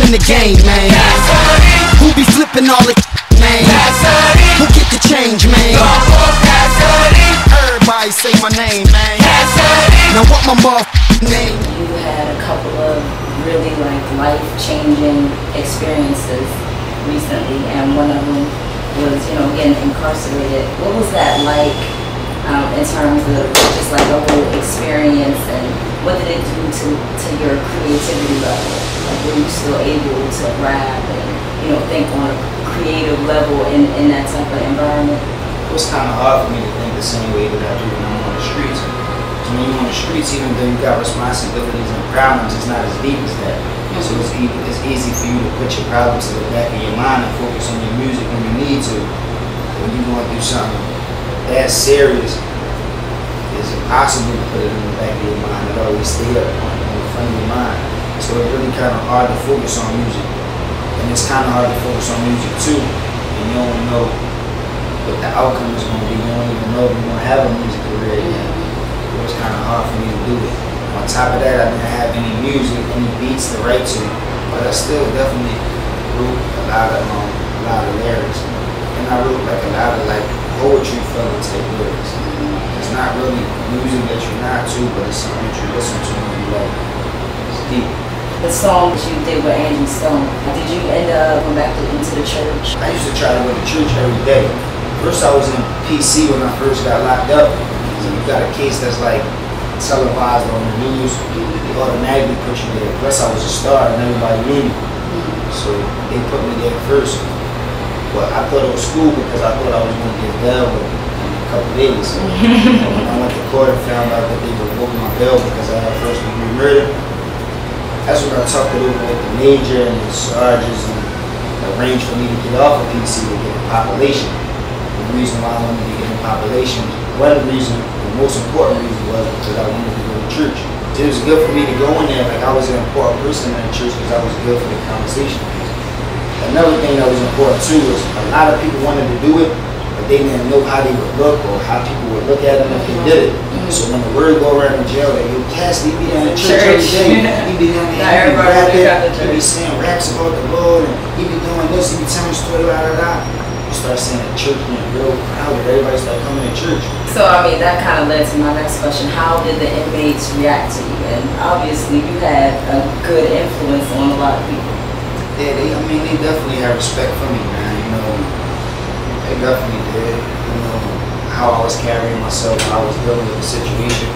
in the game, man? Who be flipping all the man? Who get the change, man? Everybody say my name, man. Now what my motherfucking name? You had a couple of really like life-changing experiences recently, and one of them was, you know, getting incarcerated. What was that like in terms of just like the whole experience, and what did it do to your creativity level? Like, were you still able to rap and, you know, think on a creative level in that type of environment? It was kind of hard for me to think the same way that I do when I'm on the streets. So when you're on the streets, even though you got responsibilities and problems, it's not as deep as that. So it's easy for you to put your problems to the back of your mind and focus on your music when you need to. When you're going through something that serious, it's impossible to put it in the back of your mind. It always stay up on the front of your mind. So it's really kind of hard to focus on music. And it's kind of hard to focus on music too. And you don't know what the outcome is going to be. You don't even know if you're going to have a music career yet. It was kind of hard for me to do it. On top of that, I didn't have any music, any beats to write to, but I still definitely wrote a lot of lyrics. And I wrote like a lot of like poetry fella type lyrics. It's not really music that you're not to, but it's something that you listen to when you like. It's deep. The song that you did with Angie Stone, did you end up going back into the church? I used to try to go to church every day. First I was in PC when I first got locked up. So you got a case that's like televised on the news, they automatically put you there. Plus I was a star and everybody knew me. So they put me there first. But I thought it was cool because I thought I was going to get bail in a couple days. When I went to court and found out that they revoked my bail because I had first-degree murder, that's when I talked it over with the major and the sergeants and arranged for me to get off of PC to get the population. The reason why I wanted to get in population, one reason, the most important reason was because I wanted to go to church. It was good for me to go in there, like I was an important person in the church because I was good for the conversation. Another thing that was important too was a lot of people wanted to do it, but they didn't know how they would look or how people would look at them if they did it. So when the word go around in jail that, yo, Cassidy be down in church every day, he be down there, he be rapping, he be saying raps about the Lord, and he be doing this, he be telling a story, la la la. You start saying the church went real crowded, everybody started coming to church. So I mean, that kind of led to my next question. How did the inmates react to you? And obviously you had a good influence on a lot of people. Yeah, they definitely had respect for me, man, you know. They definitely did, you know, how I was carrying myself, how I was dealing with the situation.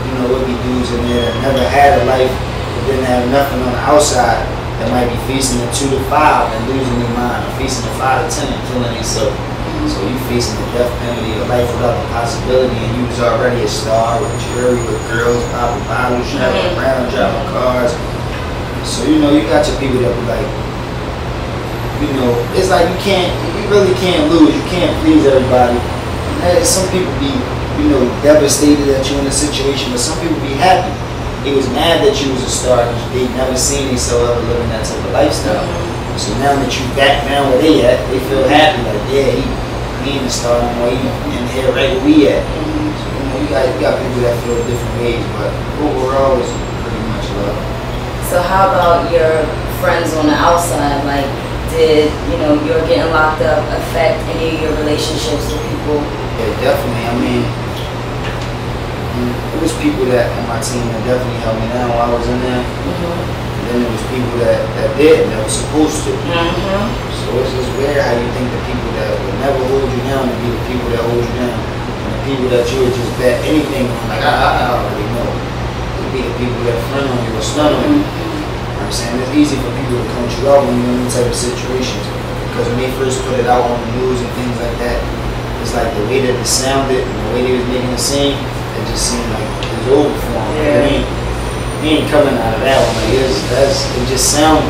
You know, there'd be dudes in there that never had a life, but didn't have nothing on the outside, that might be facing a 2 to 5 and losing their mind, or facing a 5 to 10 and killing themselves. So you facing the death penalty, a life without the possibility, and you was already a star with jewelry, with girls, popping bottles, driving around, driving cars. So you know, you got your people that be like, you know, it's like you really can't lose, you can't please everybody. And some people be, you know, devastated that you're in a situation, but some people be happy. They was mad that you was a star because they never seen themselves ever living that type of lifestyle. So now that you back down where they at, they feel happy, like, yeah, he ain't a star no more, he in here right where we at. So, you know, you got people that feel different ways, but overall it's pretty much love. So how about your friends on the outside? Like, did, you know, your getting locked up affect any of your relationships with people? Yeah, definitely. I mean, it was people that on my team that definitely helped me down while I was in there. And then there was people that didn't, that was supposed to. So it's just weird how you think the people that would never hold you down to be the people that hold you down. And the people that you would just bet anything on, like, I already know. It'd be the people that front on you or stun on you. You know what I'm saying? It's easy for people to count you out when you're in these type of situations. Because when they first put it out on the news and things like that, it's like the way that it sounded and the way they was making it seem, it just seemed like it was over for him. Yeah. He ain't coming out of that one. Like it just sounds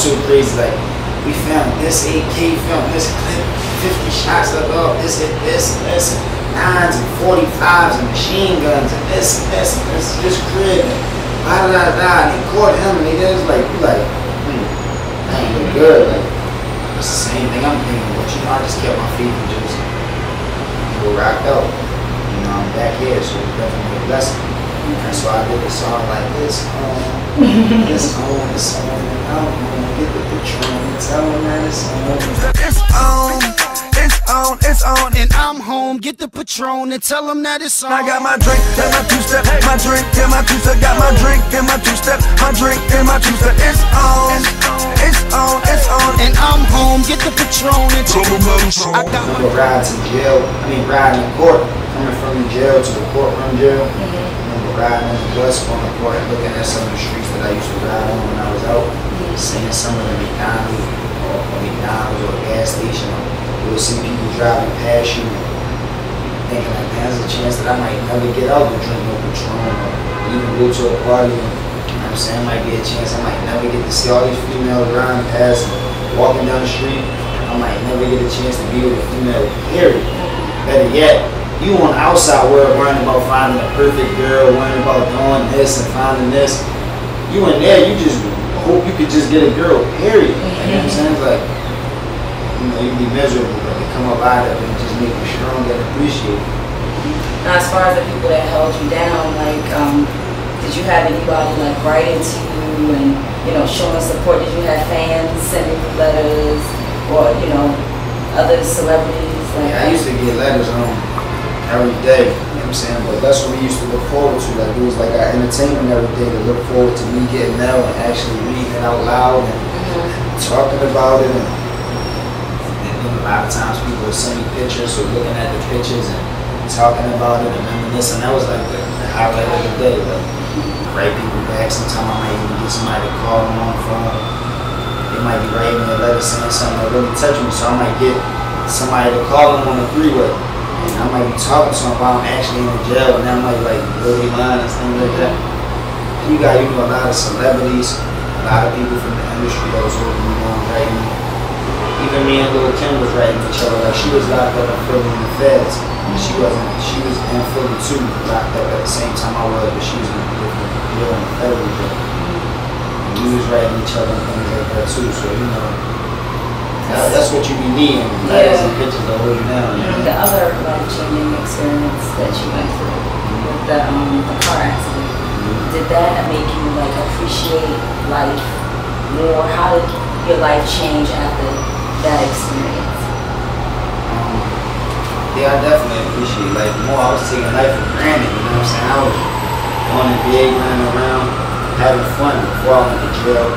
so crazy. Like, we found this AK, found this clip, 50 shots of all this, and 9s and 45s and machine guns and this, this crib, and blah blah blah. And they caught him, and they just like, that ain't look good. Like, it's the same thing I'm thinking. But you know, I just kept my feet and just rocked out. You know, I'm back here, so it's definitely a blessing. That's why I did a song like this. It's on, and I'm gonna get the Patron and tell them that it's on. It's on, and I'm home. Get the Patron and tell them that it's on. I got my drink and my two-step, my drink and my two-step. Got my drink and my two-step, my drink and my two-step. It's on, and I'm home. Get the Patron and tell them that it's on. I got my ride to jail. Riding to court, coming from the jail to the courtroom jail. Riding in the bus on the court, looking at some of the streets that I used to ride on when I was out, seeing some of the McDonald's or a gas station. You would see people driving past you, thinking like, there's a chance that I might never get out to drink no Patron or even go to a party. You know what I'm saying? Might be a chance I might never get to see all these females riding past and walking down the street. I might never get a chance to be with a female, period. Better yet, you on the outside world worrying about finding a perfect girl, worrying about doing this and finding this. You in there, you just hope you could just get a girl, period. You know what I'm saying? It's like, you know, you be miserable, but they come up out of it and just make you strong and appreciate it. Now, as far as the people that held you down, like, did you have anybody like writing to you and, you know, showing support? Did you have fans sending you letters or, you know, other celebrities? Like, yeah, I used to get letters every day, you know what I'm saying? But that's what we used to look forward to. Like, it was like our entertainment every day to look forward to me getting mail and actually reading it out loud and talking about it. And a lot of times people would send me pictures or looking at the pictures and talking about it and reminiscing. That was like the highlight of the day. Like, write people back. Sometimes I might even get somebody to call them on the phone. They might be writing me a letter saying something that really touched me. So I might get somebody to call them on the three-way. And I might be talking to them while I'm actually in the jail, and I might like really line and things like that. You know, a lot of celebrities, a lot of people from the industry that was working me on writing. Even me and Lil Kim was writing each other. Like, she was locked up in Philly in the feds. She was in Philly too, locked up at the same time I was, but she was in a different jail in the federal jail. And we was writing each other and things like that too. So, you know, that's what you be needing. Letters and pictures to hold you down. The other life-changing experience that you went through with the car accident, did that make you like appreciate life more? How did your life change after that experience? Yeah, I definitely appreciate life more. I was taking life for granted, you know what I'm saying? I was on the big, running around, having fun before I went to jail.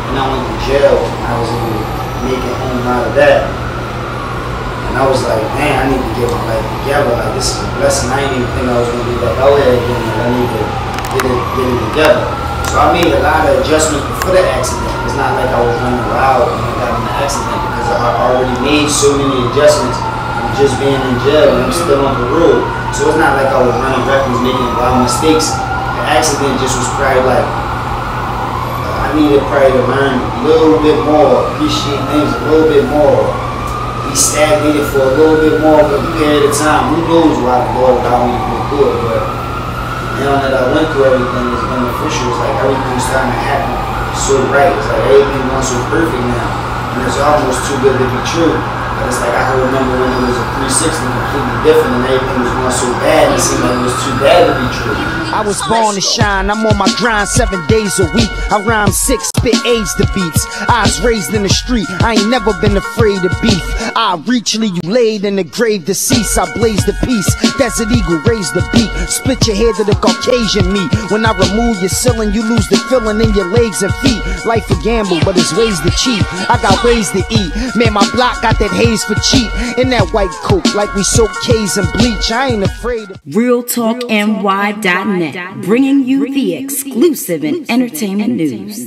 When I went to jail, I was able to make it home out of that. And I was like, man, I need to get my life together. Like, this is a blessing. I didn't even think I was going to be back out here again. Like, I need to get it together. So I made a lot of adjustments before the accident. It's not like I was running wild when I got in the accident, because I already made so many adjustments from just being in jail and I'm still on parole. So it's not like I was running reckless, making wild mistakes. The accident just was probably like, I needed probably to learn a little bit more, appreciate things a little bit more, be stagnated for a little bit more of a period of time. Who knows why the Lord allowed me to go through it, but now that I went through everything, it's beneficial. It's like everything's starting to happen so right. It's like everything going so perfect now, and it's almost too good to be true. But it's like I remember when it was a 360 completely different and everything was going so bad, it seemed like it was too bad to be true. I was born to shine, I'm on my grind 7 days a week. I rhyme 6, spit AIDS to beats. I was raised in the street, I ain't never been afraid of beef. I richly you laid in the grave deceased. I blaze the peace, Desert Eagle raise the beat. Split your head to the Caucasian meat. When I remove your ceiling, you lose the feeling in your legs and feet. Life a gamble, but it's ways to cheat. I got ways to eat. Man, my block got that haze for cheap. In that white coat, like we soak K's and bleach. I ain't afraid of RealTalkNY.net, bringing you the exclusive and entertainment news.